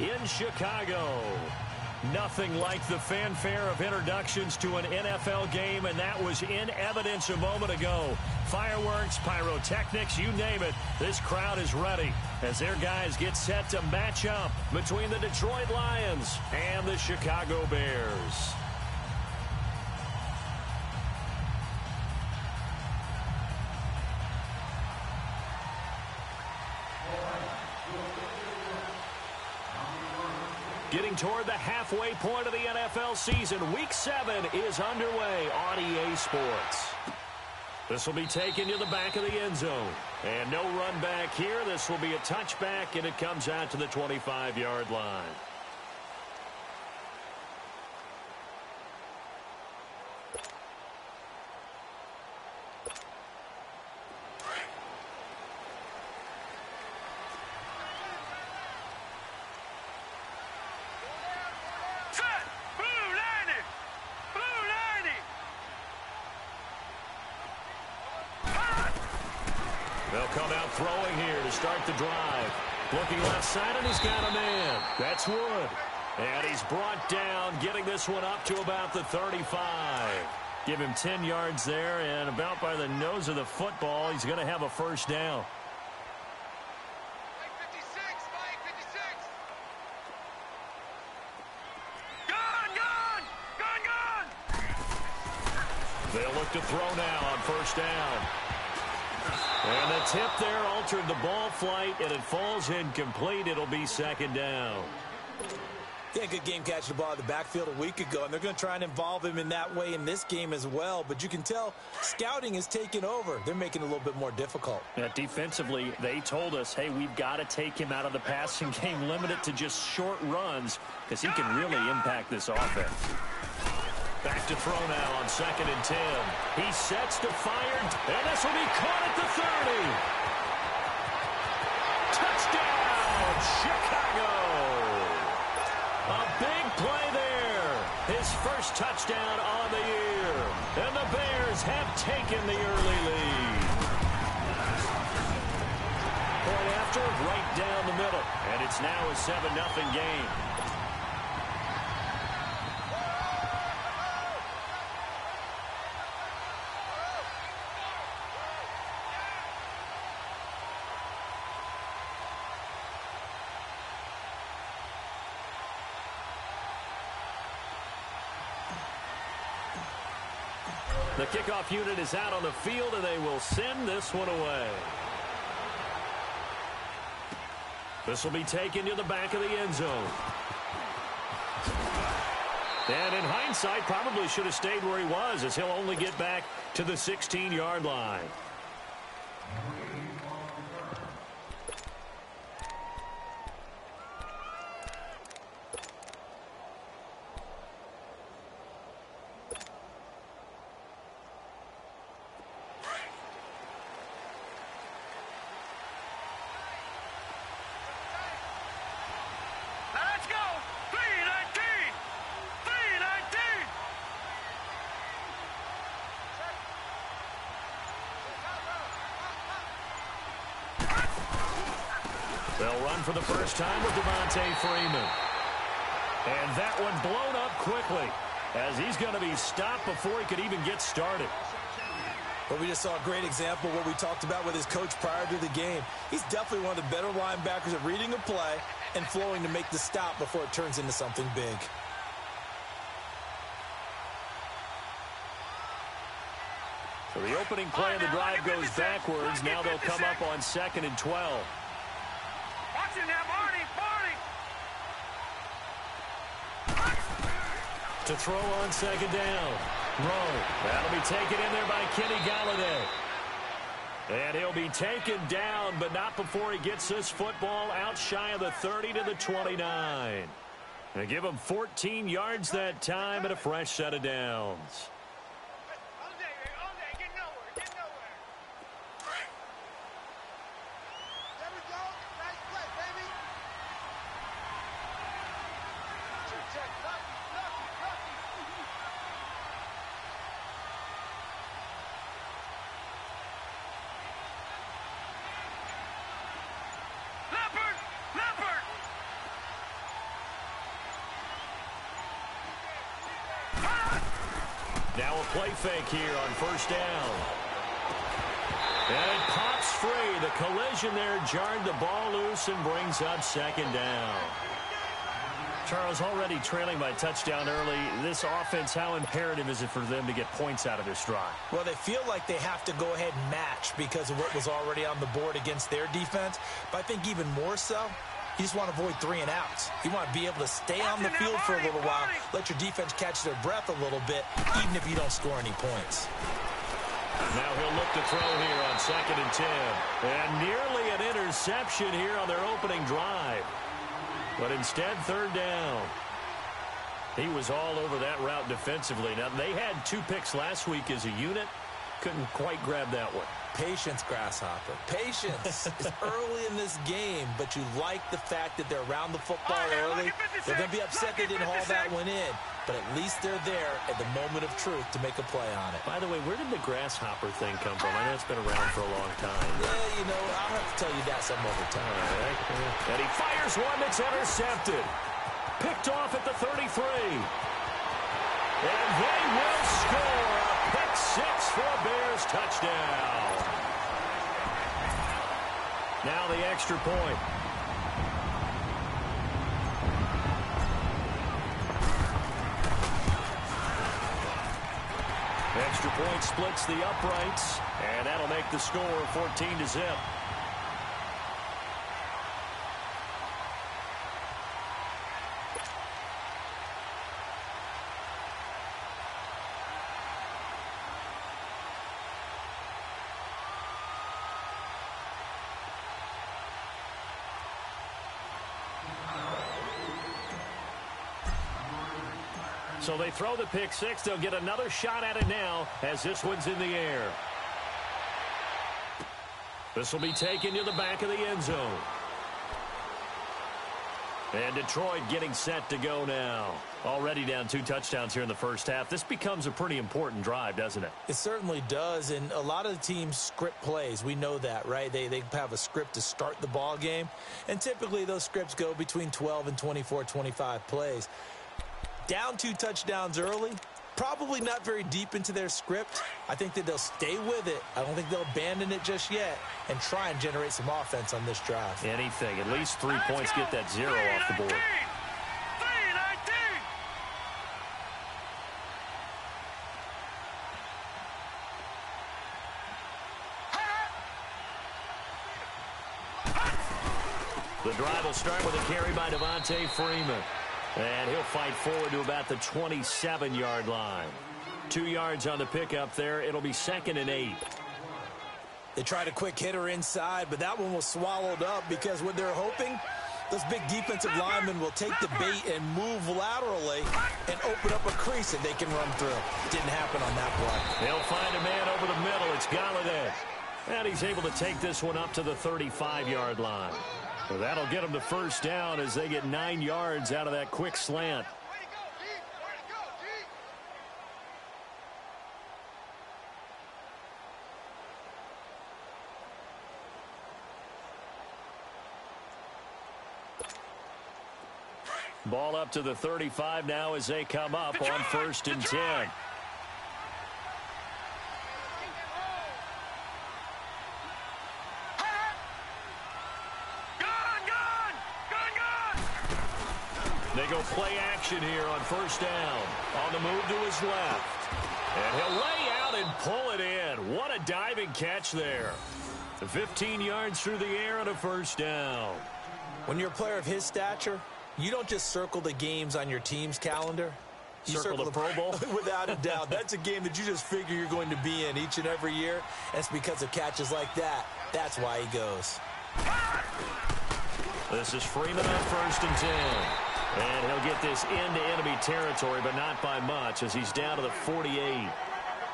in Chicago. Nothing like the fanfare of introductions to an NFL game, and that was in evidence a moment ago. Fireworks, pyrotechnics, you name it. This crowd is ready as their guys get set to match up between the Detroit Lions and the Chicago Bears. Getting toward the halfway point of the NFL season, Week 7 is underway on EA Sports. This will be taken to the back of the end zone. And no run back here. This will be a touchback, and it comes out to the 25-yard line. They'll come out throwing here to start the drive. Looking left side, and he's got a man. That's Wood. And he's brought down, getting this one up to about the 35. Give him 10 yards there, and about by the nose of the football, he's going to have a first down. They'll look to throw now on first down. And the tip there altered the ball flight, and it falls incomplete. It'll be second down. Yeah, good game catching the ball in the backfield a week ago, and they're going to try and involve him in that way in this game as well. But you can tell scouting is taking over. They're making it a little bit more difficult. Yeah, defensively, they told us, hey, we've got to take him out of the passing game, limit it to just short runs, because he can really impact this offense. Back to throw now on 2nd and 10. He sets to fire, and this will be caught at the 30. Touchdown, Chicago! A big play there. His first touchdown on the year. And the Bears have taken the early lead. Point after, right down the middle. And it's now a 7-0 game. The kickoff unit is out on the field, and they will send this one away. This will be taken to the back of the end zone. And in hindsight, probably should have stayed where he was, as he'll only get back to the 16-yard line. They'll run for the first time with Devontae Freeman. And that one blown up quickly as he's going to be stopped before he could even get started. But we just saw a great example of what we talked about with his coach prior to the game. He's definitely one of the better linebackers at reading a play and flowing to make the stop before it turns into something big. So the opening play of the drive goes backwards. Now they'll come up on 2nd and 12. To throw on 2nd down. Rowe. That'll be taken in there by Kenny Galladay. And he'll be taken down, but not before he gets this football out shy of the 30 to the 29. They give him 14 yards that time and a fresh set of downs. Now a play fake here on first down. And it pops free. The collision there jarred the ball loose and brings up second down. Charles, already trailing by a touchdown early. This offense, how imperative is it for them to get points out of this drive? Well, they feel like they have to go ahead and match because of what was already on the board against their defense. But I think even more so, you just want to avoid 3 and outs. You want to be able to stay on the field for a little while, let your defense catch their breath a little bit, even if you don't score any points. Now he'll look to throw here on 2nd and 10. And nearly an interception here on their opening drive. But instead, 3rd down. He was all over that route defensively. Now, they had 2 picks last week as a unit. Couldn't quite grab that one. Patience, Grasshopper. Patience. It's early in this game, but you like the fact that they're around the football early. They're going to be upset they didn't haul that one in, but at least they're there at the moment of truth to make a play on it. By the way, where did the Grasshopper thing come from? I know it's been around for a long time. Yeah, you know, I'll have to tell you that some other time. All right. And he fires one that's intercepted. Picked off at the 33. And they will score a pick 6 for a Bears touchdown. Now the extra point. Extra point splits the uprights, and that'll make the score 14-0. So they throw the pick 6. They'll get another shot at it now as this one's in the air. This will be taken to the back of the end zone. And Detroit getting set to go now. Already down 2 touchdowns here in the first half. This becomes a pretty important drive, doesn't it? It certainly does, and a lot of the teams script plays. We know that, right? They have a script to start the ball game, and typically those scripts go between 12 and 24, 25 plays. Down 2 touchdowns early, probably not very deep into their script. I think that they'll stay with it. I don't think they'll abandon it just yet and try and generate some offense on this drive. Anything. At least 3 points, get that 0 off the board. The drive will start with a carry by Devontae Freeman. And he'll fight forward to about the 27-yard line. 2 yards on the pickup there. It'll be 2nd and 8. They tried a quick hitter inside, but that one was swallowed up because what they're hoping, those big defensive linemen will take the bait and move laterally and open up a crease that they can run through. Didn't happen on that play. They'll find a man over the middle. It's Galladay. And he's able to take this one up to the 35-yard line. So that'll get them to first down as they get 9 yards out of that quick slant. Ball up to the 35 now as they come up on 1st and 10. They go play action here on first down. On the move to his left. And he'll lay out and pull it in. What a diving catch there. 15 yards through the air and a first down. When you're a player of his stature, you don't just circle the games on your team's calendar. You circle the Pro Bowl? Without a doubt. That's a game that you just figure you're going to be in each and every year. And it's because of catches like that. That's why he goes. This is Freeman on 1st and 10. And he'll get this into enemy territory, but not by much as he's down to the 48.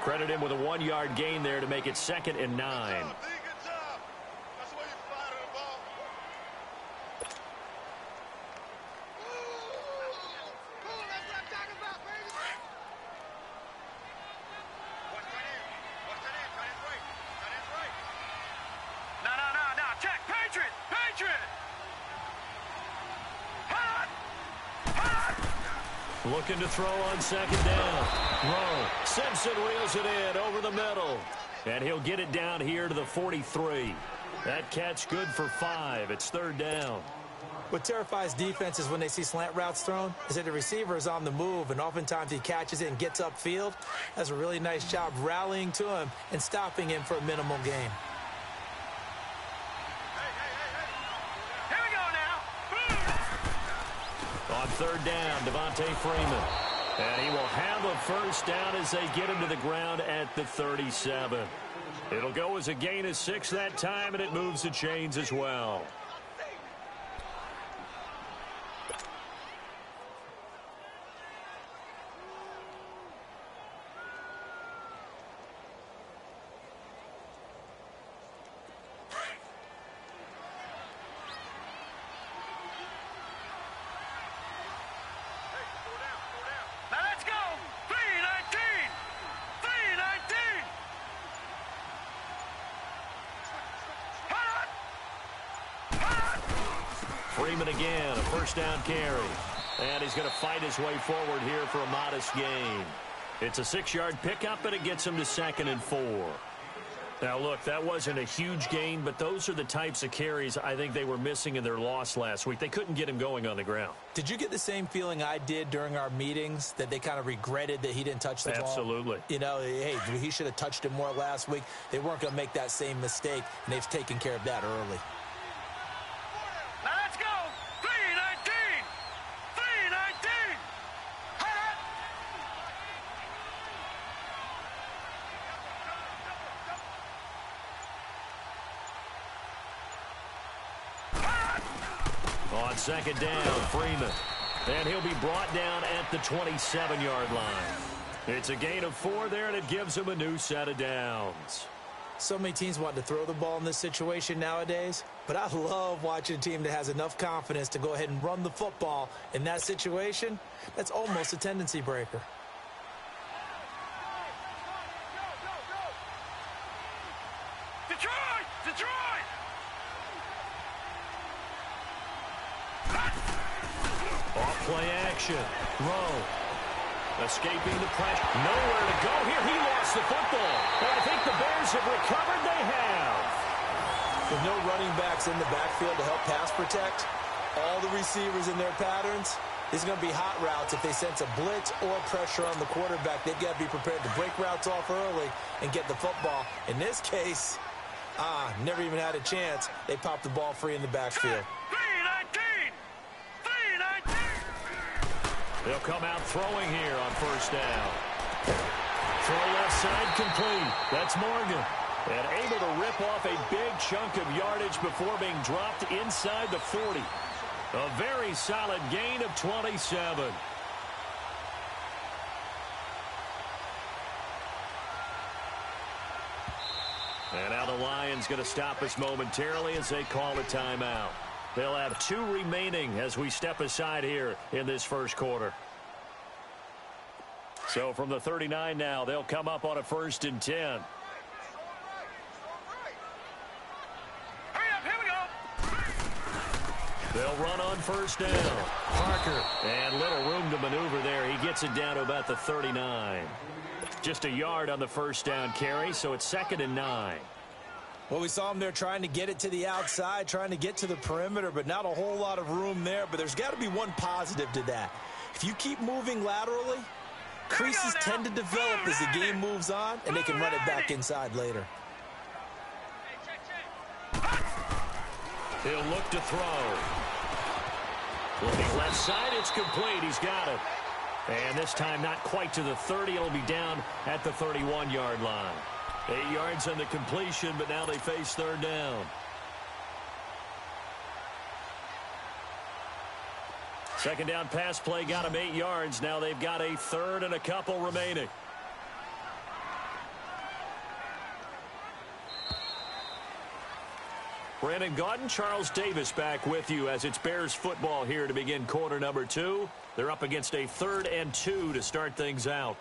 Credit him with a 1-yard gain there to make it 2nd and 9. Looking to throw on second down. Rowe. Simpson reels it in over the middle. And he'll get it down here to the 43. That catch good for 5. It's third down. What terrifies defenses when they see slant routes thrown is that the receiver is on the move, and oftentimes he catches it and gets upfield. Does a really nice job rallying to him and stopping him for a minimal gain. Here we go now. On third down, Devontae Freeman. And he will have a first down as they get him to the ground at the 37. It'll go as a gain of 6 that time, and it moves the chains as well. Freeman again, a first down carry. And he's going to fight his way forward here for a modest gain. It's a 6-yard pickup, and it gets him to 2nd and 4. Now, look, that wasn't a huge gain, but those are the types of carries I think they were missing in their loss last week. They couldn't get him going on the ground. Did you get the same feeling I did during our meetings, that they kind of regretted that he didn't touch the ball? Absolutely. You know, hey, he should have touched it more last week. They weren't going to make that same mistake, and they've taken care of that early. On second down, Freeman. And he'll be brought down at the 27-yard line. It's a gain of 4 there, and it gives him a new set of downs. So many teams want to throw the ball in this situation nowadays, but I love watching a team that has enough confidence to go ahead and run the football. In that situation, that's almost a tendency breaker. Detroit! Detroit! Off-play action. Rowe. Escaping the pressure. Nowhere to go here. He lost the football. And I think the Bears have recovered. They have. With no running backs in the backfield to help pass protect, all the receivers in their patterns, it's going to be hot routes. If they sense a blitz or pressure on the quarterback, they've got to be prepared to break routes off early and get the football. In this case, never even had a chance. They popped the ball free in the backfield. They'll come out throwing here on first down. Throw left side complete. That's Morgan. And able to rip off a big chunk of yardage before being dropped inside the 40. A very solid gain of 27. And now the Lions going to stop us momentarily as they call a timeout. They'll have 2 remaining as we step aside here in this first quarter. So from the 39 now, they'll come up on a 1st and 10. Hurry up, here we go. They'll run on first down. Parker. And little room to maneuver there. He gets it down to about the 39. Just a yard on the first down carry, so it's 2nd and 9. Well, we saw him there trying to get it to the outside, trying to get to the perimeter, but not a whole lot of room there. But there's got to be one positive to that. If you keep moving laterally, creases tend to develop as the game moves on, and they can run it back inside later. He'll look to throw. Looking left side, it's complete. He's got it. And this time not quite to the 30. It'll be down at the 31-yard line. 8 yards on the completion, but now they face third down. Second down pass play got them 8 yards. Now they've got a 3rd and a couple remaining. Brandon Gaudin, Charles Davis back with you as it's Bears football here to begin quarter number 2. They're up against a 3rd and 2 to start things out.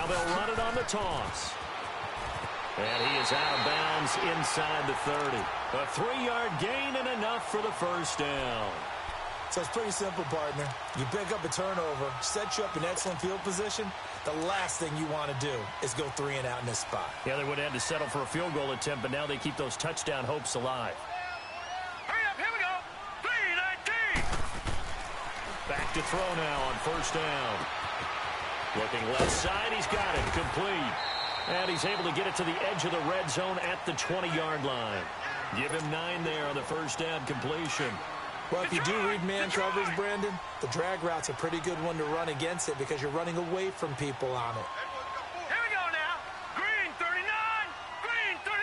Now they'll run it on the toss. And he is out of bounds inside the 30. A 3-yard gain and enough for the first down. So it's pretty simple, partner. You pick up a turnover, set you up in excellent field position. The last thing you want to do is go 3 and out in this spot. Yeah, they would have had to settle for a field goal attempt, but now they keep those touchdown hopes alive. Hurry up, here we go. 3:19. Back to throw now on first down. Looking left side, he's got it. Complete. And he's able to get it to the edge of the red zone at the 20-yard line. Give him 9 there on the first down completion. Well, if you do read man coverage, Brandon, the drag route's a pretty good one to run against it because you're running away from people on it. Here we go now. Green 39. Green 39.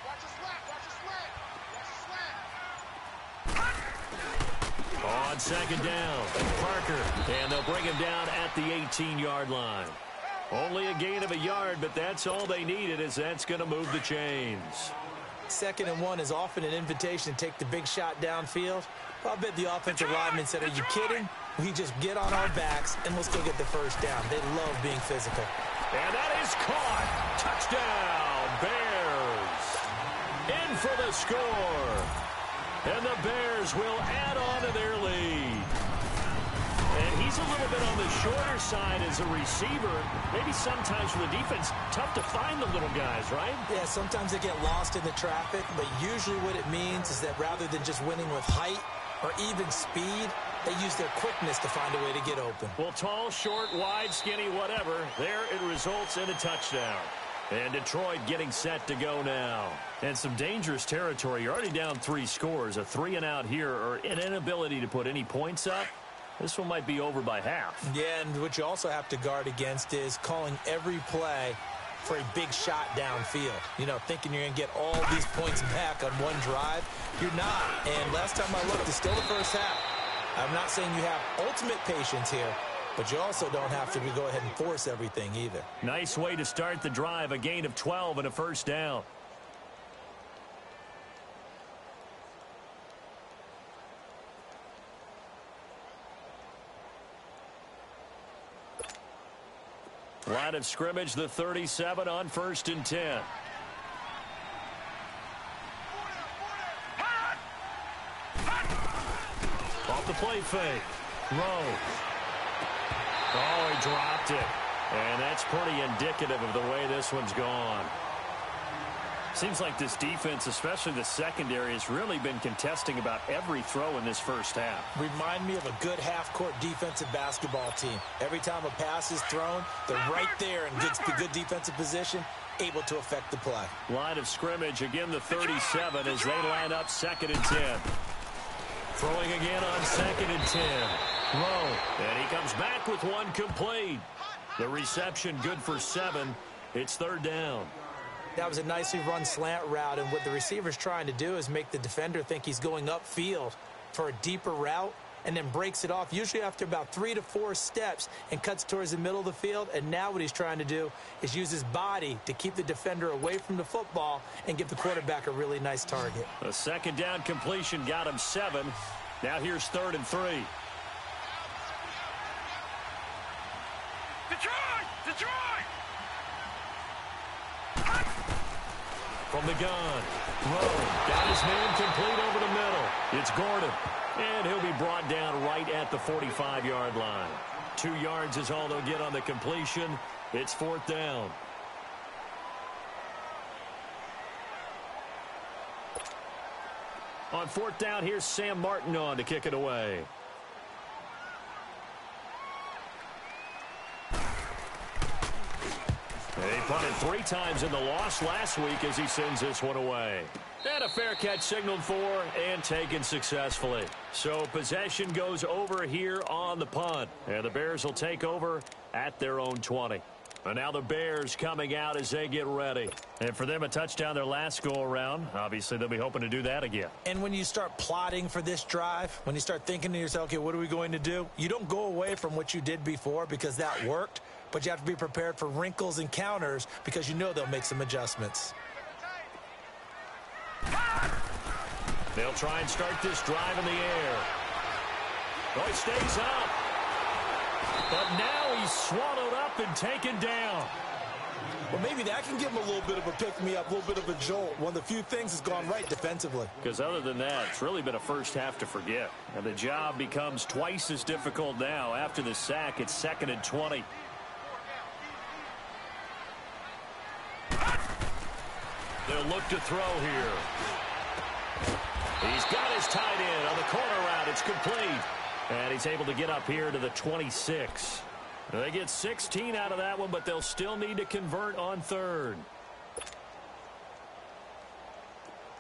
Watch the slant. Watch the slant. On second down, Parker. And they'll bring him down at the 18-yard line. Only a gain of a yard, but that's all they needed, as that's going to move the chains. 2nd and 1 is often an invitation to take the big shot downfield. Well, I bet the offensive lineman said, are you kidding? We just get on our backs and let's go get the first down. They love being physical. And that is caught. Touchdown, Bears. In for the score. And the Bears will add on to their lead. And he's a little bit on the shorter side as a receiver. Maybe sometimes for the defense, tough to find the little guys, right? Yeah, sometimes they get lost in the traffic, but usually what it means is that rather than just winning with height or even speed, they use their quickness to find a way to get open. Well, tall, short, wide, skinny, whatever, there it results in a touchdown. And Detroit getting set to go now. And some dangerous territory. You're already down 3 scores. A 3 and out here, or an inability to put any points up. This one might be over by half. Yeah, and what you also have to guard against is calling every play for a big shot downfield. You know, thinking you're going to get all these points back on one drive. You're not. And last time I looked, it's still the first half. I'm not saying you have ultimate patience here, but you also don't have to go ahead and force everything either. Nice way to start the drive. A gain of 12 and a first down. Line of scrimmage, the 37 on 1st and 10. Off the play fake. Rowe. Oh, he dropped it. And that's pretty indicative of the way this one's gone. Seems like this defense, especially the secondary, has really been contesting about every throw in this first half. Remind me of a good half-court defensive basketball team. Every time a pass is thrown, they're right there in good defensive position, able to affect the play. Line of scrimmage, again the 37 as they line up 2nd and 10. Throwing again on 2nd and 10. Rowe, and he comes back with one complete. The reception good for 7. It's 3rd down. That was a nicely run slant route, and what the receiver's trying to do is make the defender think he's going upfield for a deeper route and then breaks it off, usually after about 3 to 4 steps, and cuts towards the middle of the field. And now what he's trying to do is use his body to keep the defender away from the football and give the quarterback a really nice target. A 2nd down completion got him 7. Now here's 3rd and 3. Detroit! Detroit! From the gun, Rowe got his man complete over the middle. It's Gordon, and he'll be brought down right at the 45-yard line. 2 yards is all they'll get on the completion. It's 4th down. On 4th down, here's Sam Martin on to kick it away. He punted 3 times in the loss last week as he sends this one away. And a fair catch signaled for and taken successfully. So possession goes over here on the punt. And the Bears will take over at their own 20. And now the Bears coming out as they get ready. And for them, a touchdown their last go-around. Obviously, they'll be hoping to do that again. And when you start plotting for this drive, when you start thinking to yourself, okay, what are we going to do? You don't go away from what you did before because that worked. But you have to be prepared for wrinkles and counters because you know they'll make some adjustments. They'll try and start this drive in the air. Oh, he stays up. But now he's swallowed up and taken down. Well, maybe that can give him a little bit of a pick-me-up, a little bit of a jolt. One of the few things has gone right defensively. Because other than that, it's really been a first half to forget. And the job becomes twice as difficult now. After the sack, it's 2nd and 20. They'll look to throw here. He's got his tight end on the corner route. It's complete. And he's able to get up here to the 26. They get 16 out of that one, but they'll still need to convert on 3rd.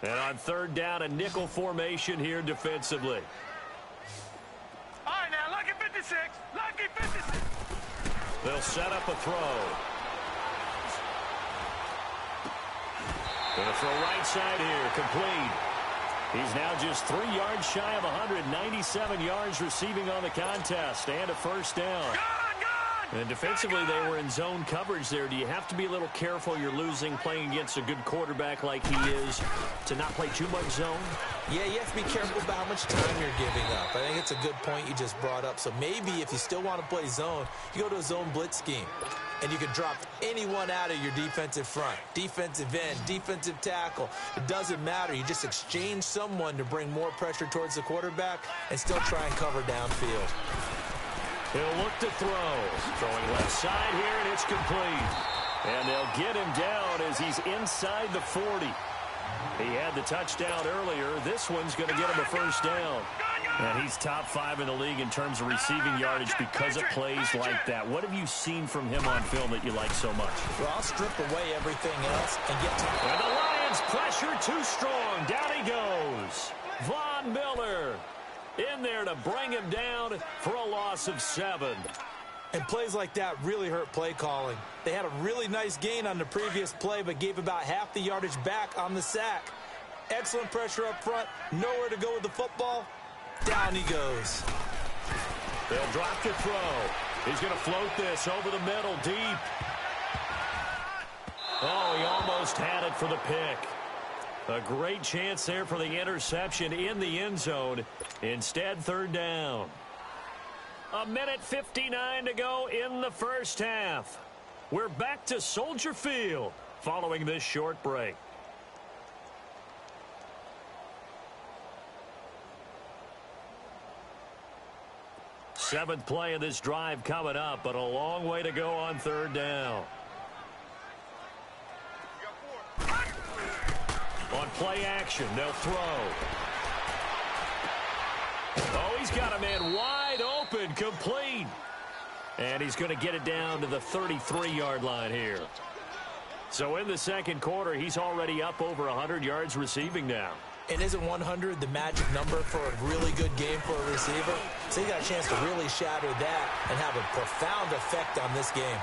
And on 3rd down, a nickel formation here defensively. All right, now, lucky 56. Lucky 56. They'll set up a throw. Going to throw right side here, complete. He's now just 3 yards shy of 197 yards receiving on the contest and a first down. And defensively, they were in zone coverage there. Do you have to be a little careful you're losing playing against a good quarterback like he is to not play too much zone? Yeah, you have to be careful about how much time you're giving up. I think it's a good point you just brought up. So maybe if you still want to play zone, you go to a zone blitz scheme. And you can drop anyone out of your defensive front. Defensive end, defensive tackle. It doesn't matter. You just exchange someone to bring more pressure towards the quarterback and still try and cover downfield. He'll look to throw. Throwing left side here, and it's complete. And they'll get him down as he's inside the 40. He had the touchdown earlier. This one's going to get him a first down. And he's top 5 in the league in terms of receiving yardage because of plays like that. What have you seen from him on film that you like so much? Well, I'll strip away everything else and get to... And the Lions pressure too strong. Down he goes. Von Miller in there to bring him down for a loss of 7. And plays like that really hurt play calling. They had a really nice gain on the previous play, but gave about half the yardage back on the sack. Excellent pressure up front. Nowhere to go with the football. Down he goes. They'll drop to throw. He's going to float this over the middle deep. Oh, he almost had it for the pick. A great chance there for the interception in the end zone. Instead, 3rd down. 1:59 to go in the first half. We're back to Soldier Field following this short break. Seventh play of this drive coming up, but a long way to go on 3rd down. On play action, they'll throw. Oh, he's got a man wide open, complete. And he's going to get it down to the 33-yard line here. So in the second quarter, he's already up over 100 yards receiving now. And isn't 100 the magic number for a really good game for a receiver? So he got a chance to really shatter that and have a profound effect on this game.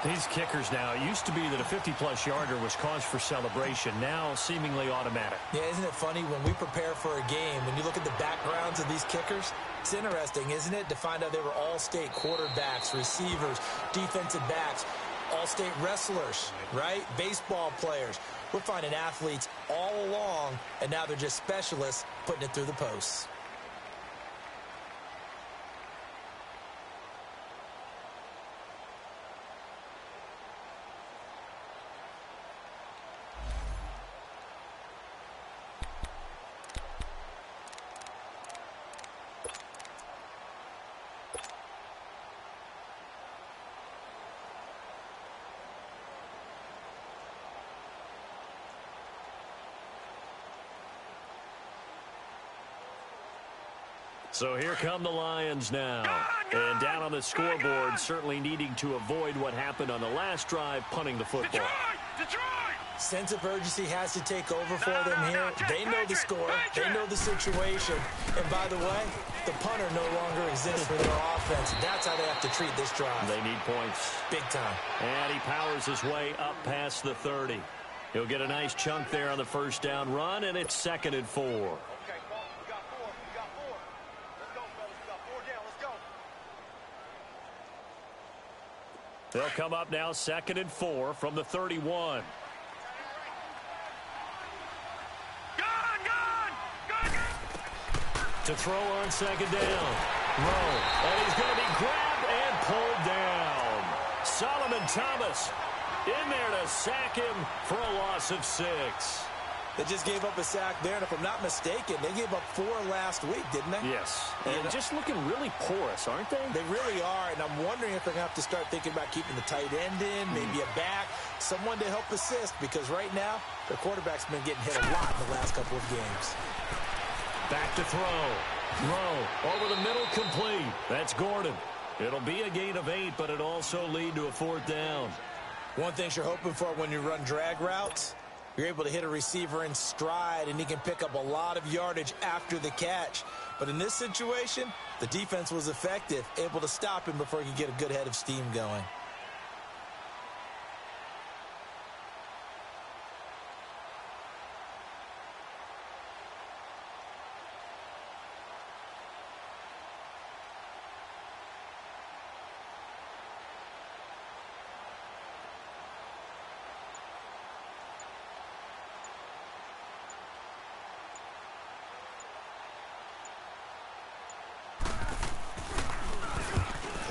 These kickers now, it used to be that a 50-plus yarder was cause for celebration. Now seemingly automatic. Yeah, isn't it funny when we prepare for a game, when you look at the backgrounds of these kickers, it's interesting, isn't it, to find out they were all-state quarterbacks, receivers, defensive backs, all-state wrestlers, right? Baseball players. We're finding athletes all along, and now they're just specialists putting it through the posts. So here come the Lions now. And down on the scoreboard, certainly needing to avoid what happened on the last drive, punting the football. Detroit! Sense of urgency has to take over for them here. They know the score. They know the situation. And by the way, the punter no longer exists for their offense. That's how they have to treat this drive. They need points. Big time. And he powers his way up past the 30. He'll get a nice chunk there on the first down run, and it's 2nd and 4. Okay, well, we got 4. We got 4. Let's go, fellas. We got 4 down. Let's go. They'll come up now 2nd and 4 from the 31. To throw on 2nd down. Rowe, and he's going to be grabbed and pulled down. Solomon Thomas in there to sack him for a loss of 6. They just gave up a sack there, and if I'm not mistaken, they gave up 4 last week, didn't they? Yes, and just looking really porous, aren't they? They really are, and I'm wondering if they're going to have to start thinking about keeping the tight end in, maybe a back, someone to help assist, because right now, their quarterback's been getting hit a lot in the last couple of games. Back to throw. Rowe over the middle, complete. That's Gordon. It'll be a gain of 8, but it'll also lead to a 4th down. One thing you're hoping for when you run drag routes, you're able to hit a receiver in stride, and he can pick up a lot of yardage after the catch. But in this situation, the defense was effective, able to stop him before he could get a good head of steam going.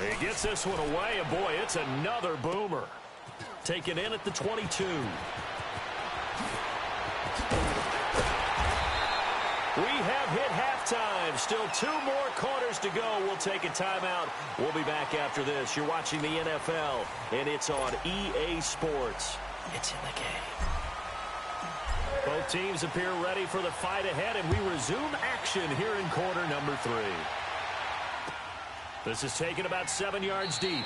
He gets this one away, and boy, it's another boomer. Taken in at the 22. We have hit halftime. Still 2 more quarters to go. We'll take a timeout. We'll be back after this. You're watching the NFL, and it's on EA Sports. It's in the game. Both teams appear ready for the fight ahead, and we resume action here in quarter number 3. This is taken about 7 yards deep.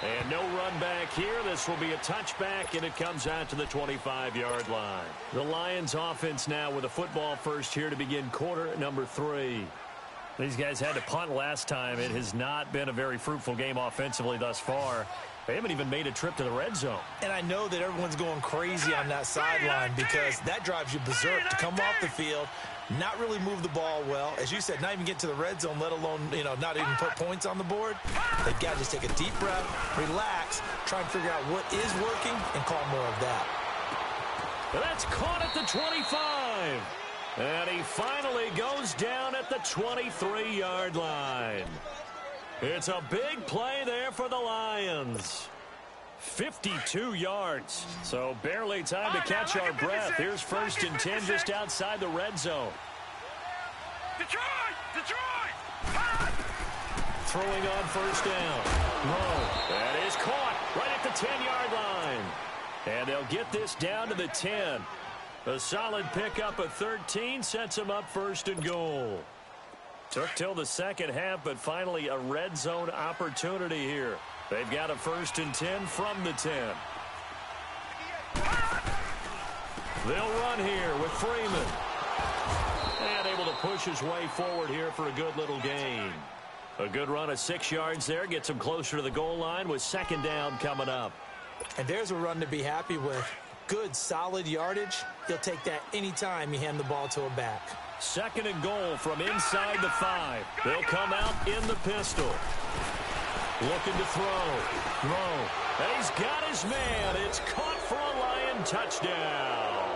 And no run back here. This will be a touchback, and it comes out to the 25-yard line. The Lions offense now with a football first here to begin quarter number 3. These guys had to punt last time. It has not been a very fruitful game offensively thus far. They haven't even made a trip to the red zone. And I know that everyone's going crazy on that sideline because that drives you berserk to come off the field, not really move the ball well. As you said, not even get to the red zone, let alone, not even put points on the board. They've got to just take a deep breath, relax, try and figure out what is working, and call more of that. That's caught at the 25. And he finally goes down at the 23-yard line. It's a big play there for the Lions. 52 yards. So barely time to catch our breath. Here's 1st and 10 just outside the red zone. Detroit! Throwing on 1st down. Low. That is caught right at the 10-yard line. And they'll get this down to the 10. A solid pickup of 13 sets them up 1st and goal. Took till the second half, but finally a red zone opportunity here. They've got a 1st and 10 from the 10. They'll run here with Freeman. And able to push his way forward here for a good little gain. A good run of 6 yards there. Gets him closer to the goal line with 2nd down coming up. And there's a run to be happy with. Good, solid yardage. He'll take that anytime you hand the ball to a back. 2nd and goal from inside the 5. They'll come out in the pistol. Looking to throw. Rowe. And he's got his man. It's caught for a Lion touchdown.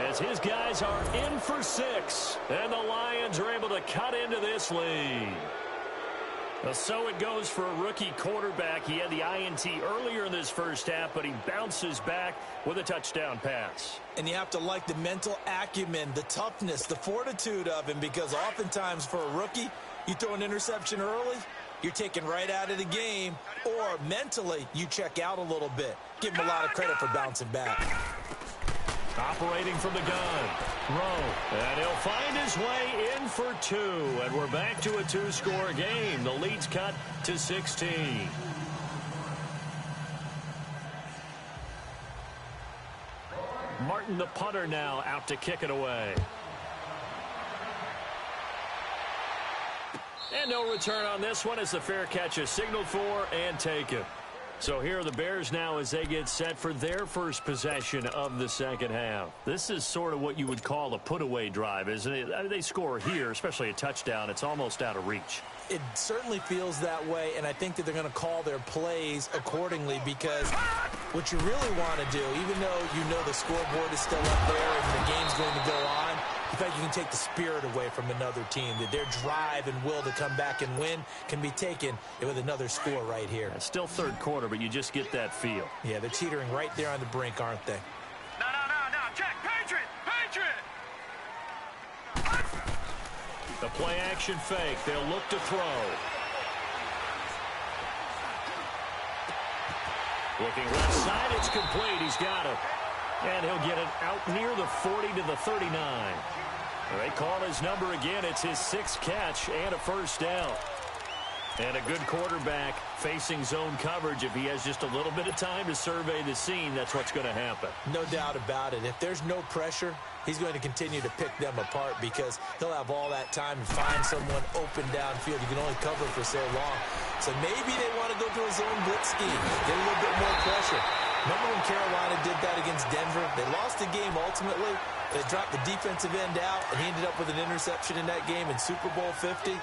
As his guys are in for 6. And the Lions are able to cut into this lead. So it goes for a rookie quarterback. He had the INT earlier in this first half, but he bounces back with a touchdown pass. And you have to like the mental acumen, the toughness, the fortitude of him, because oftentimes for a rookie, you throw an interception early, you're taken right out of the game, or mentally you check out a little bit. Give him a lot of credit for bouncing back. Operating from the gun. Rowe. And he'll find his way in for 2. And we're back to a 2-score game. The lead's cut to 16. Martin, the punter, now out to kick it away. And no return on this one as the fair catch is signaled for and taken. So here are the Bears now as they get set for their first possession of the second half. This is sort of what you would call a put-away drive, isn't it? I mean, they score here, especially a touchdown. It's almost out of reach. It certainly feels that way, and I think that they're going to call their plays accordingly because what you really want to do, even though you know the scoreboard is still up there and the game's going to go on, You feel like you can take the spirit away from another team, that their drive and will to come back and win can be taken with another score right here. It's still third quarter, but you just get that feel. Yeah, they're teetering right there on the brink, aren't they? No. Check. Patriot. The play action fake. They'll look to throw. Looking left side. It's complete. He's got it. And he'll get it out near the 40 to the 39. They call his number again. It's his 6th catch and a first down. And a good quarterback facing zone coverage. If he has just a little bit of time to survey the scene, that's what's going to happen. No doubt about it. If there's no pressure, he's going to continue to pick them apart because he'll have all that time to find someone open downfield. You can only cover for so long. So maybe they want to go to a zone blitz scheme, get a little bit more pressure. Remember when Carolina did that against Denver? They lost the game ultimately. They dropped the defensive end out, and he ended up with an interception in that game in Super Bowl 50.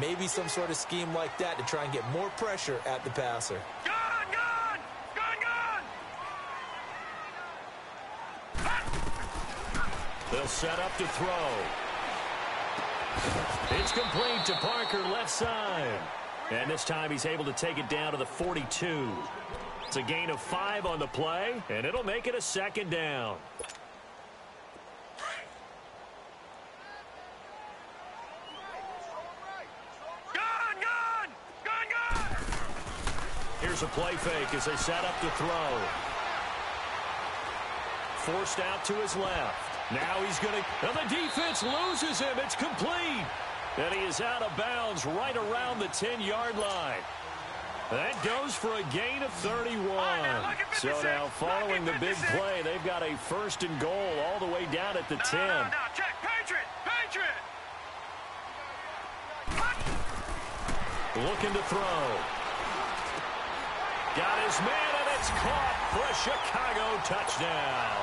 Maybe some sort of scheme like that to try and get more pressure at the passer. Gun! They'll set up to throw. It's complete to Parker, left side. And this time he's able to take it down to the 42. It's a gain of 5 on the play, and it'll make it a second down. Gun! Here's a play fake as they set up to throw. Forced out to his left. Now he's going to... And the defense loses him. It's complete. And he is out of bounds right around the 10-yard line. That goes for a gain of 31. So now following the big play, they've got a first and goal all the way down at the 10. No, check. Patriot! Looking to throw. Got his man, and it's caught for a Chicago touchdown.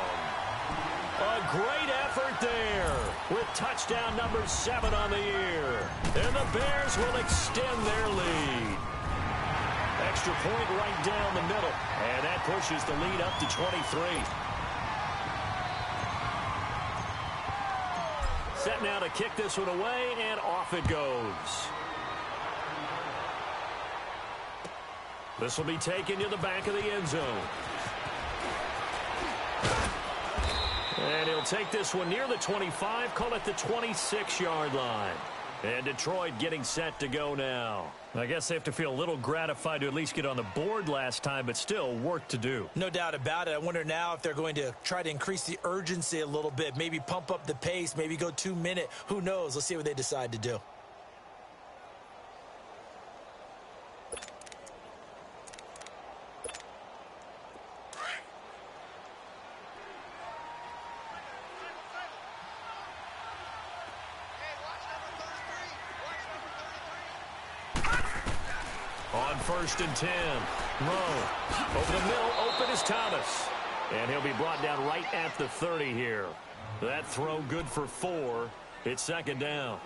A great effort there with touchdown number 7 on the year. And the Bears will extend their lead. Extra point right down the middle. And that pushes the lead up to 23. Set now to kick this one away, and off it goes. This will be taken to the back of the end zone. And he'll take this one near the 25, call it the 26-yard line. And Detroit getting set to go now. I guess they have to feel a little gratified to at least get on the board last time, but still work to do. No doubt about it. I wonder now if they're going to try to increase the urgency a little bit, maybe pump up the pace, maybe go 2-minute. Who knows? Let's see what they decide to do. On 1st and 10, Rowe over the middle, open is Thomas. And he'll be brought down right at the 30 here. That throw good for 4. It's second down.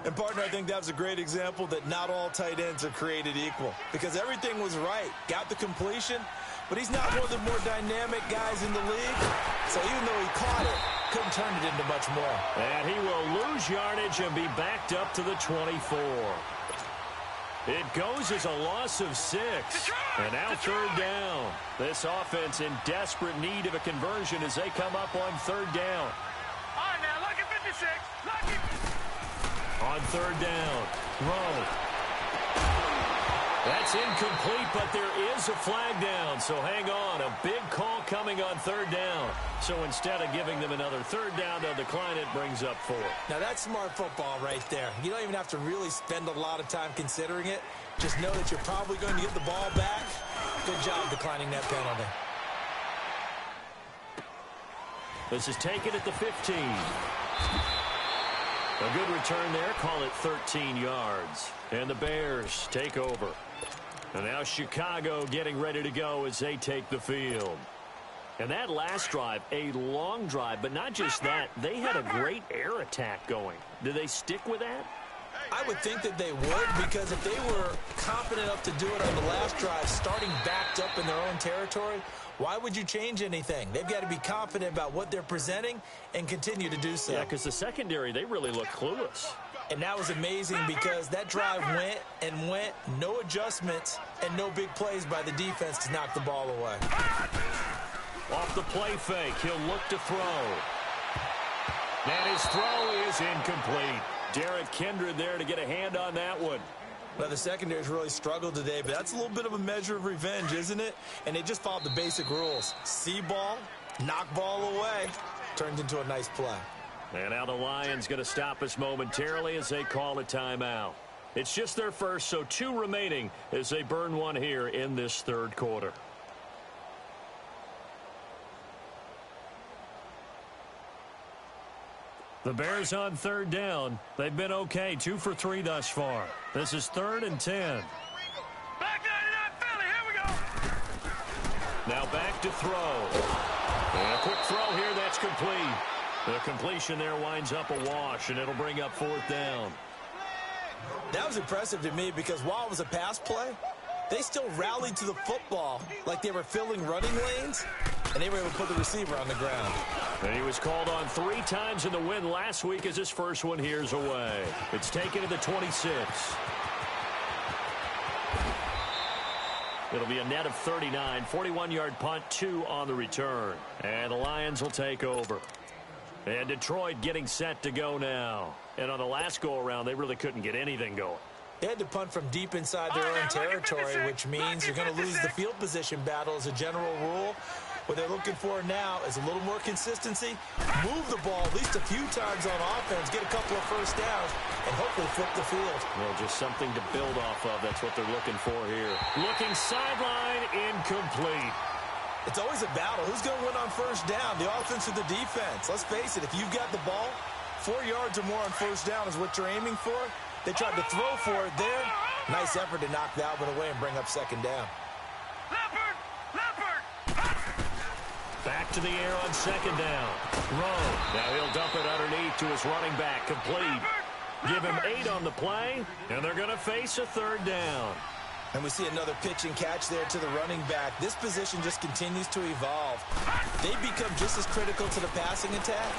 And, partner, I think that was a great example that not all tight ends are created equal. Because everything was right. Got the completion, but he's not one of the more dynamic guys in the league. So even though he caught it, couldn't turn it into much more. And he will lose yardage and be backed up to the 24. It goes as a loss of 6. And now third down. This offense in desperate need of a conversion as they come up on third down. All right, now, lucky 56. Lucky. On third down, Rowe. That's incomplete, but there is a flag down, so hang on. A big call coming on third down. So instead of giving them another third down, they'll decline it, brings up 4. Now, that's smart football right there. You don't even have to really spend a lot of time considering it. Just know that you're probably going to get the ball back. Good job declining that penalty. This is taken at the 15. A good return there, call it 13 yards. And the Bears take over. And now Chicago getting ready to go as they take the field. And that last drive, a long drive, but not just that. They had a great air attack going. Do they stick with that? I would think that they would, because if they were confident enough to do it on the last drive, starting backed up in their own territory, why would you change anything? They've got to be confident about what they're presenting and continue to do so. Yeah, because the secondary, they really look clueless. And that was amazing because that drive went and went, no adjustments and no big plays by the defense to knock the ball away. Off the play fake, he'll look to throw. And his throw is incomplete. Derek Kindred there to get a hand on that one. Well, the secondary's really struggled today, but that's a little bit of a measure of revenge, isn't it? And they just followed the basic rules. See ball, knock ball away. Turned into a nice play. And now the Lions going to stop us momentarily as they call a timeout. It's just their first, so 2 remaining as they burn one here in this third quarter. The Bears on third down. They've been okay, 2 for 3 thus far. This is 3rd and 10. Back 99 Philly, here we go. Now back to throw. And a quick throw here, that's complete. The completion there winds up a wash, and it'll bring up 4th down. That was impressive to me because while it was a pass play, they still rallied to the football like they were filling running lanes, and they were able to put the receiver on the ground. And he was called on 3 times in the win last week as his first one here's away. It's taken to the 26. It'll be a net of 39, 41-yard punt, 2 on the return. And the Lions will take over. And Detroit getting set to go now. And on the last go-around, they really couldn't get anything going. They had to punt from deep inside their own territory, which means you're going to lose the field position battle as a general rule. What they're looking for now is a little more consistency, move the ball at least a few times on offense, get a couple of first downs, and hopefully flip the field. Well, just something to build off of. That's what they're looking for here. Looking sideline, incomplete. It's always a battle. Who's going to win on first down, the offense or the defense? Let's face it, if you've got the ball, 4 yards or more on first down is what you're aiming for. They tried to throw for it there. Nice effort to knock that one away and bring up second down. Leopard! Back to the air on second down. Rowe. Now he'll dump it underneath to his running back. Complete. Give him 8 on the play, and they're going to face a 3rd down. And we see another pitch and catch there to the running back. This position just continues to evolve. They become just as critical to the passing attack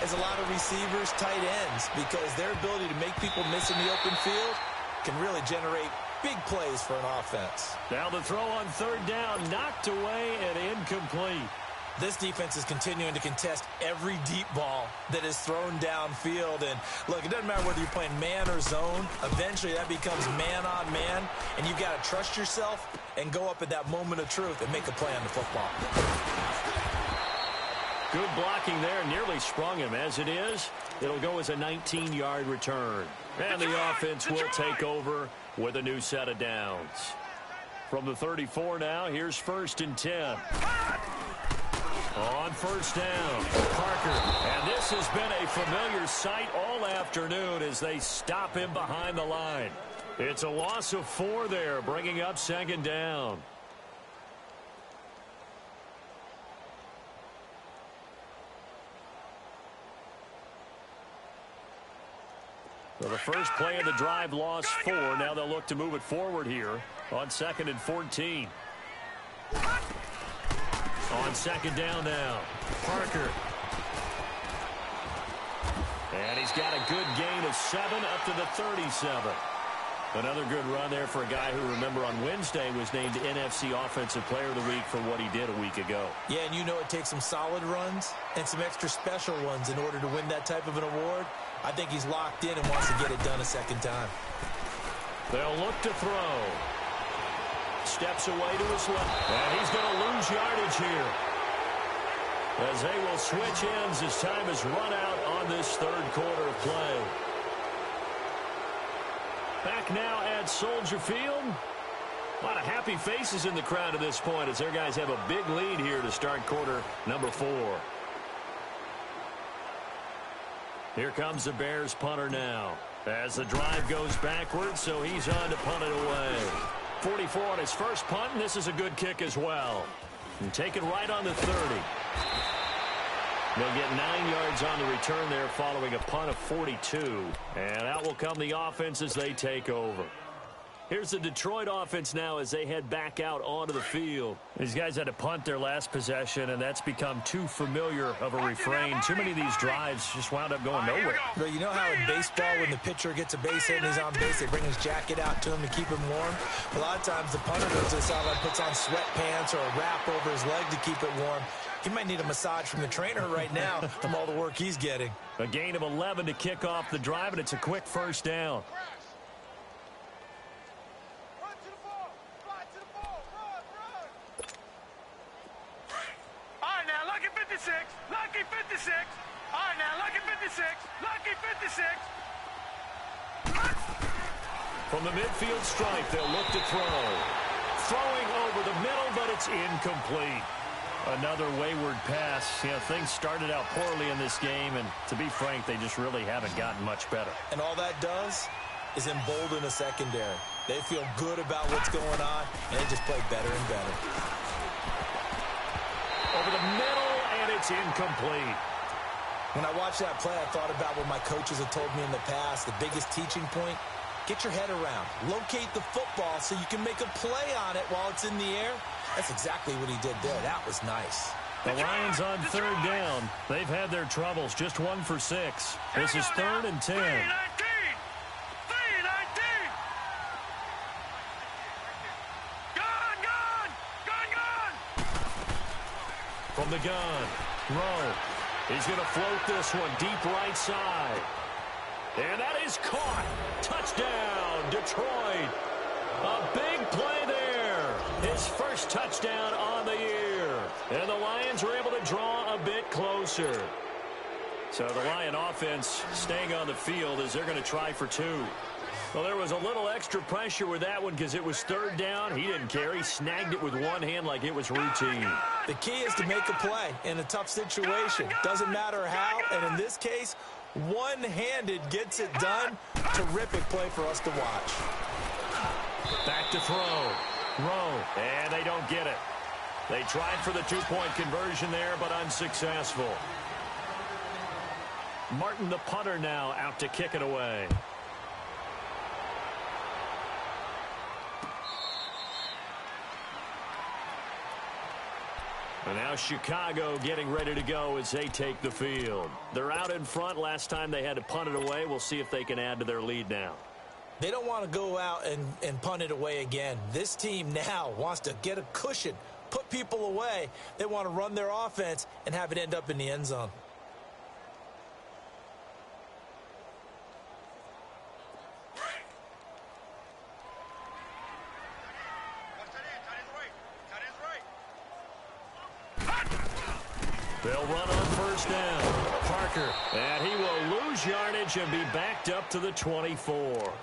as a lot of receivers, tight ends, because their ability to make people miss in the open field can really generate big plays for an offense. Now the throw on 3rd down, knocked away and incomplete. This defense is continuing to contest every deep ball that is thrown downfield. And, look, it doesn't matter whether you're playing man or zone. Eventually that becomes man on man, and you've got to trust yourself and go up at that moment of truth and make a play on the football. Good blocking there, nearly sprung him. As it is, it'll go as a 19-yard return. And the offense will take over with a new set of downs. From the 34 now, here's 1st and 10. On first down, Parker. And this has been a familiar sight all afternoon as they stop him behind the line. It's a loss of 4 there, bringing up 2nd down. So the first play of the drive lost 4. Now they'll look to move it forward here on 2nd and 14. On 2nd down now, Parker. And he's got a good gain of 7 up to the 37. Another good run there for a guy who, remember, on Wednesday was named NFC Offensive Player of the Week for what he did a week ago. Yeah, and you know it takes some solid runs and some extra special ones in order to win that type of an award. I think he's locked in and wants to get it done a second time. They'll look to throw. Steps away to his left. And he's going to lose yardage here, as they will switch ends as time is run out on this 3rd quarter of play. Back now at Soldier Field. A lot of happy faces in the crowd at this point as their guys have a big lead here to start quarter number 4. Here comes the Bears punter now as the drive goes backwards, so he's on to punt it away. 44 on his first punt, and this is a good kick as well. And taken right on the 30. They'll get 9 yards on the return there following a punt of 42. And out will come the offense as they take over. Here's the Detroit offense now as they head back out onto the field. These guys had to punt their last possession, and that's become too familiar of a refrain. Too many of these drives just wound up going nowhere. Well, you know how in baseball when the pitcher gets a base hit and he's on base, they bring his jacket out to him to keep him warm? A lot of times the punter does this out and puts on sweatpants or a wrap over his leg to keep it warm. He might need a massage from the trainer right now from all the work he's getting. A gain of 11 to kick off the drive, and it's a quick first down. Lucky 56. All right, now, lucky 56. Lucky 56. From the midfield stripe, they'll look to throw. Throwing over the middle, but it's incomplete. Another wayward pass. You know, things started out poorly in this game, and to be frank, they just really haven't gotten much better. And all that does is embolden a secondary. They feel good about what's going on, and they just play better and better. Over the middle, and it's incomplete. When I watched that play, I thought about what my coaches have told me in the past. The biggest teaching point, get your head around. Locate the football so you can make a play on it while it's in the air. That's exactly what he did there. That was nice. The Lions on third down. They've had their troubles. Just 1 for 6. This is 3rd and 10. 3-19. From the gun, Rowe. He's going to float this one deep right side. And that is caught. Touchdown, Detroit. A big play there. His first touchdown on the year. And the Lions were able to draw a bit closer. So the Lion offense staying on the field as they're going to try for 2. Well, there was a little extra pressure with that one because it was 3rd down. He didn't care. He snagged it with one hand like it was routine. The key is to make a play in a tough situation. Doesn't matter how, and in this case, one-handed gets it done. Terrific play for us to watch. Back to throw. Rowe, and they don't get it. They tried for the 2-point conversion there, but unsuccessful. Martin, the punter, now out to kick it away. And now Chicago getting ready to go as they take the field. They're out in front. Last time they had to punt it away. We'll see if they can add to their lead now. They don't want to go out and punt it away again. This team now wants to get a cushion, put people away. They want to run their offense and have it end up in the end zone. They'll run on first down. Parker, and he will lose yardage and be backed up to the 24.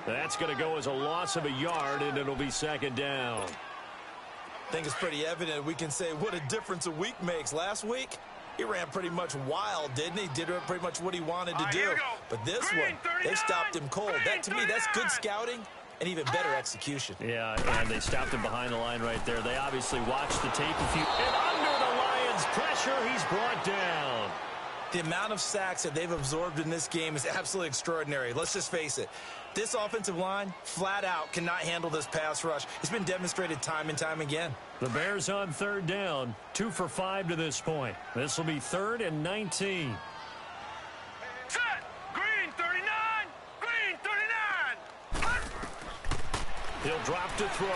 That's going to go as a loss of a yard, and it'll be 2nd down. I think it's pretty evident we can say what a difference a week makes. Last week, he ran pretty much wild, didn't he? Did pretty much what he wanted to do. But this one, they stopped him cold. That, to me, that's good scouting and even better execution. Yeah, and they stopped him behind the line right there. They obviously watched the tape. And under the Lions' pressure, he's brought down. The amount of sacks that they've absorbed in this game is absolutely extraordinary. Let's just face it. This offensive line, flat out, cannot handle this pass rush. It's been demonstrated time and time again. The Bears on 3rd down, 2 for 5 to this point. This will be 3rd and 19. Set. Green 39. Green 39. He'll drop to throw.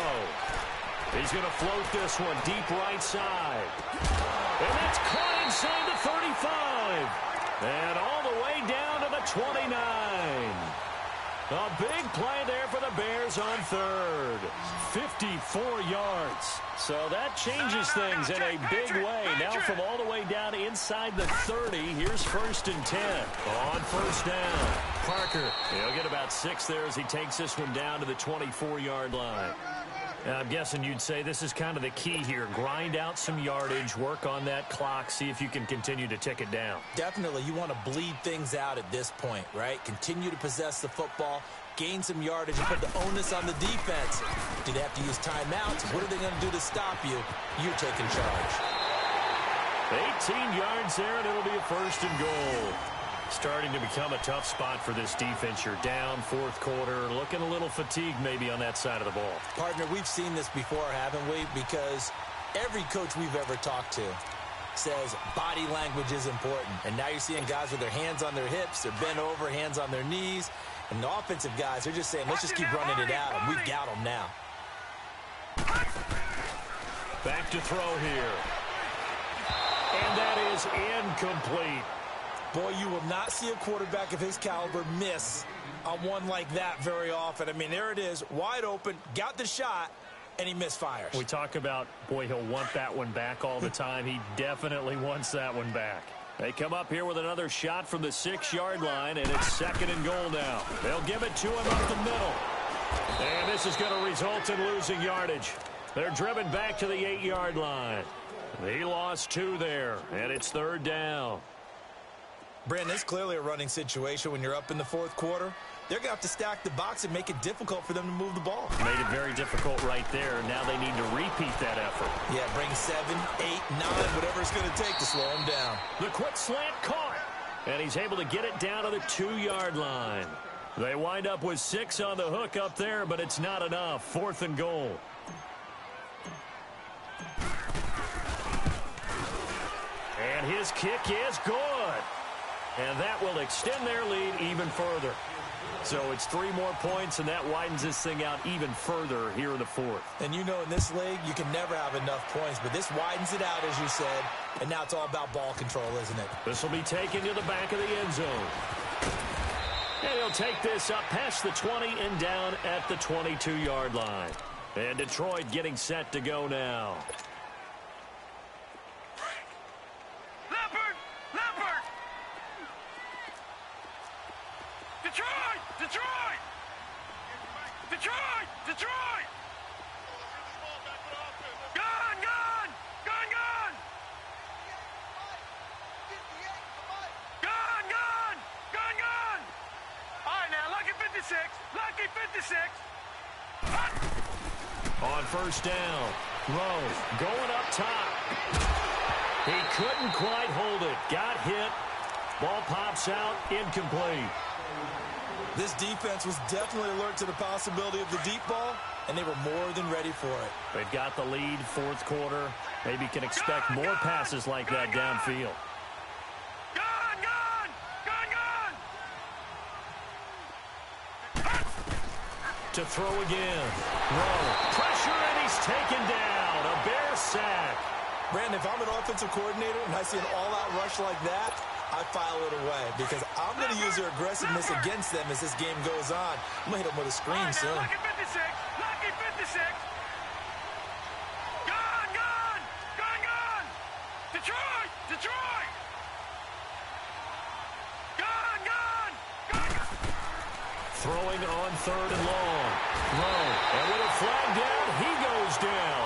He's going to float this one deep right side. And that's caught inside the 35. And all the way down to the 29. A big play there for the Bears on 3rd. 54 yards. So that changes things in a big way. Now from all the way down inside the 30, here's 1st and 10. On first down, Parker. He'll get about 6 there as he takes this one down to the 24-yard line. I'm guessing you'd say this is kind of the key here. Grind out some yardage, work on that clock, see if you can continue to tick it down. Definitely. You want to bleed things out at this point, right? Continue to possess the football, gain some yardage, and put the onus on the defense. Do they have to use timeouts? What are they going to do to stop you? You're taking charge. 18 yards there, and it'll be a 1st and goal. Starting to become a tough spot for this defense. You're down 4th quarter, looking a little fatigued maybe on that side of the ball. Partner, we've seen this before, haven't we? Because every coach we've ever talked to says body language is important. And now you're seeing guys with their hands on their hips, they're bent over, hands on their knees. And the offensive guys, they're just saying, let's just keep running it at them. We've got them now. Back to throw here. And that is incomplete. Boy, you will not see a quarterback of his caliber miss on one like that very often. I mean, there it is, wide open, got the shot, and he misfires. We talk about, boy, he'll want that one back all the time. He definitely wants that one back. They come up here with another shot from the 6-yard line, and it's 2nd and goal now. They'll give it to him up the middle. And this is going to result in losing yardage. They're driven back to the 8-yard line. He lost 2 there, and it's 3rd down. Brandon, it's clearly a running situation when you're up in the 4th quarter. They're going to have to stack the box and make it difficult for them to move the ball. Made it very difficult right there. Now they need to repeat that effort. Yeah, bring 7, 8, 9, whatever it's going to take to slow him down. The quick slant caught. And he's able to get it down to the 2-yard line. They wind up with 6 on the hook up there, but it's not enough. 4th and goal. And his kick is good. And that will extend their lead even further. So it's 3 more points, and that widens this thing out even further here in the 4th. And you know in this league, you can never have enough points, but this widens it out, as you said, and now it's all about ball control, isn't it? This will be taken to the back of the end zone. And he'll take this up past the 20 and down at the 22-yard line. And Detroit getting set to go now. Detroit! Detroit! Detroit! Detroit! Gone! Gone! Gone! Gone! Gone! Gone! Gone! Gone! All right, now, lucky 56. Lucky 56. On 1st down, Rose going up top. He couldn't quite hold it. Got hit. Ball pops out. Incomplete. This defense was definitely alert to the possibility of the deep ball, and they were more than ready for it. They've got the lead, 4th quarter. Maybe can expect more passes like that downfield. Gone! Gone! Gone! Gone! To throw again. Rowe. Pressure, and he's taken down. A Bear sack. Brandon, if I'm an offensive coordinator and I see an all-out rush like that, I file it away because I'm going to use their aggressiveness against them as this game goes on. I'm going to hit them with a screen soon. Lucky 56. Lucky 56. Gone! Gone! Gone! Gone! Detroit! Detroit! Gone! Gone! Gone! Throwing on 3rd and long. Rowe. And with a flag down, he goes down.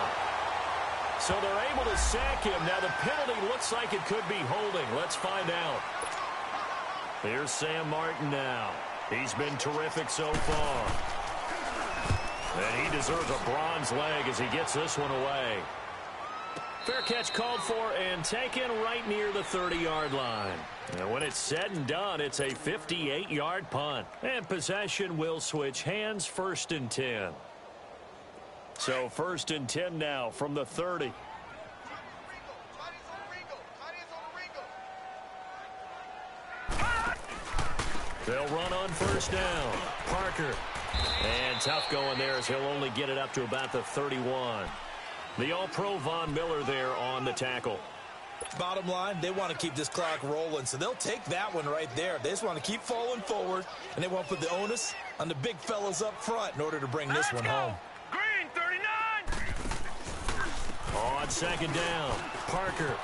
So they're able to sack him. Now the penalty looks like it could be holding. Let's find out. Here's Sam Martin now. He's been terrific so far. And he deserves a bronze leg as he gets this one away. Fair catch called for and taken right near the 30-yard line. And when it's said and done, it's a 58-yard punt. And possession will switch hands. 1st and 10. So 1st and 10 now from the 30. They'll run on 1st down. Parker. And tough going there as he'll only get it up to about the 31. The All-Pro Von Miller there on the tackle. Bottom line, they want to keep this clock rolling, so they'll take that one right there. They just want to keep falling forward, and they want to put the onus on the big fellas up front in order to bring this one home. Green, 39. On 2nd down, Parker.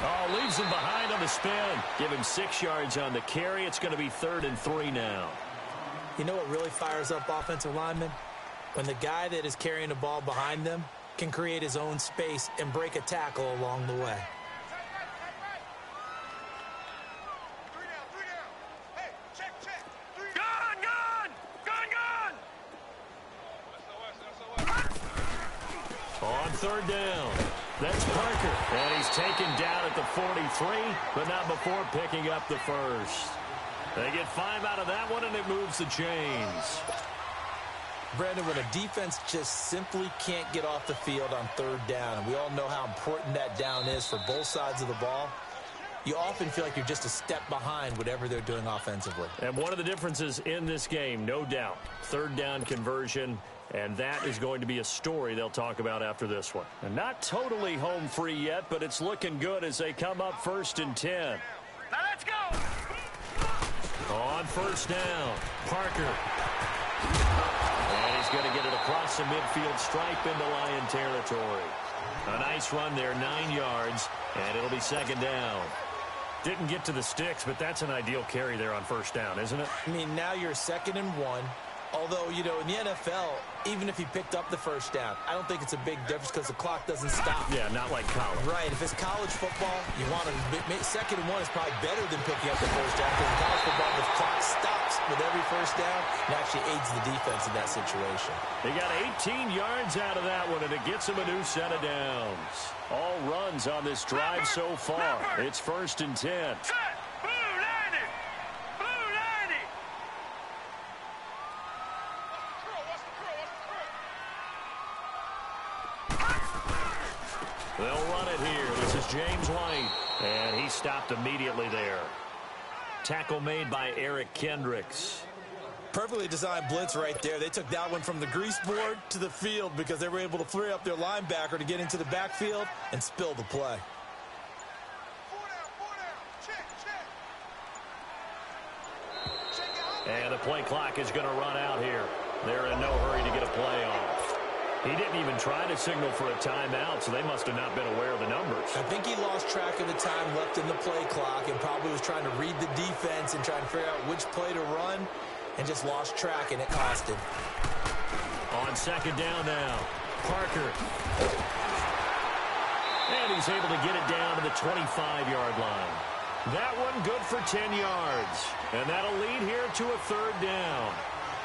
Oh, leaves him behind on the spin. Give him 6 yards on the carry. It's going to be 3rd and 3 now. You know what really fires up offensive linemen? When the guy that is carrying the ball behind them can create his own space and break a tackle along the way. Gone, gone, gone, gone. On 3rd down, That's Parker. And he's taken down at the 43, but not before picking up the first. They get 5 out of that one, and it moves the chains. Brandon, when a defense just simply can't get off the field on third down, and we all know how important that down is for both sides of the ball, you often feel like you're just a step behind whatever they're doing offensively. And one of the differences in this game, no doubt, third down conversion, and that is going to be a story they'll talk about after this one. And not totally home free yet, but it's looking good as they come up 1st and 10. Now let's go. On first down, Parker. And he's going to get it across the midfield stripe into Lion territory. A nice run there, 9 yards, and it'll be 2nd down. Didn't get to the sticks, but that's an ideal carry there on first down, isn't it? I mean, now you're 2nd and 1. Although, you know, in the NFL, even if he picked up the first down, I don't think it's a big difference because the clock doesn't stop. Yeah, not like college. Right. If it's college football, you want to 2nd and 1 is probably better than picking up the first down because in college football, the clock stops with every first down. It actually aids the defense in that situation. They got 18 yards out of that one, and it gets them a new set of downs. All runs on this drive so far. It's 1st and 10. Set. Blue 90. Blue 90. They'll run it here. This is James White, and he stopped immediately there. Tackle made by Eric Kendricks. Perfectly designed blitz right there. They took that one from the grease board to the field because they were able to free up their linebacker to get into the backfield and spill the play. 4 down. Check. And the play clock is going to run out here. They're in no hurry to get a play off. He didn't even try to signal for a timeout, so they must have not been aware of the numbers. I think he lost track of the time left in the play clock and probably was trying to read the defense and trying to figure out which play to run and just lost track, and it cost him. On 2nd down now, Parker. And he's able to get it down to the 25-yard line. That one good for 10 yards. And that'll lead here to a 3rd down.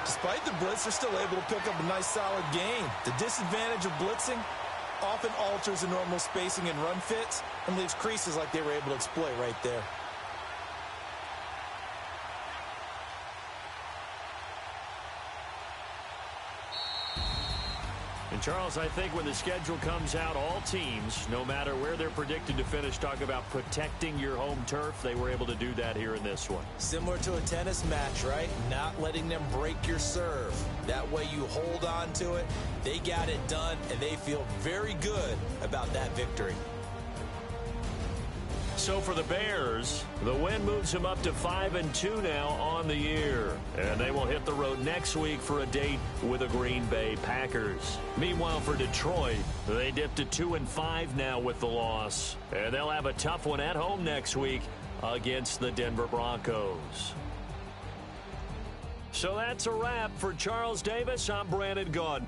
Despite the blitz, they're still able to pick up a nice, solid gain. The disadvantage of blitzing often alters the normal spacing and run fits and leaves creases like they were able to exploit right there. And, Charles, I think when the schedule comes out, all teams, no matter where they're predicted to finish, talk about protecting your home turf. They were able to do that here in this one. Similar to a tennis match, right? Not letting them break your serve. That way you hold on to it. They got it done, and they feel very good about that victory. So for the Bears, the win moves them up to 5-2 now on the year. And they will hit the road next week for a date with the Green Bay Packers. Meanwhile, for Detroit, they dipped to 2-5 now with the loss. And they'll have a tough one at home next week against the Denver Broncos. So that's a wrap. For Charles Davis, I'm Brandon Gaudin.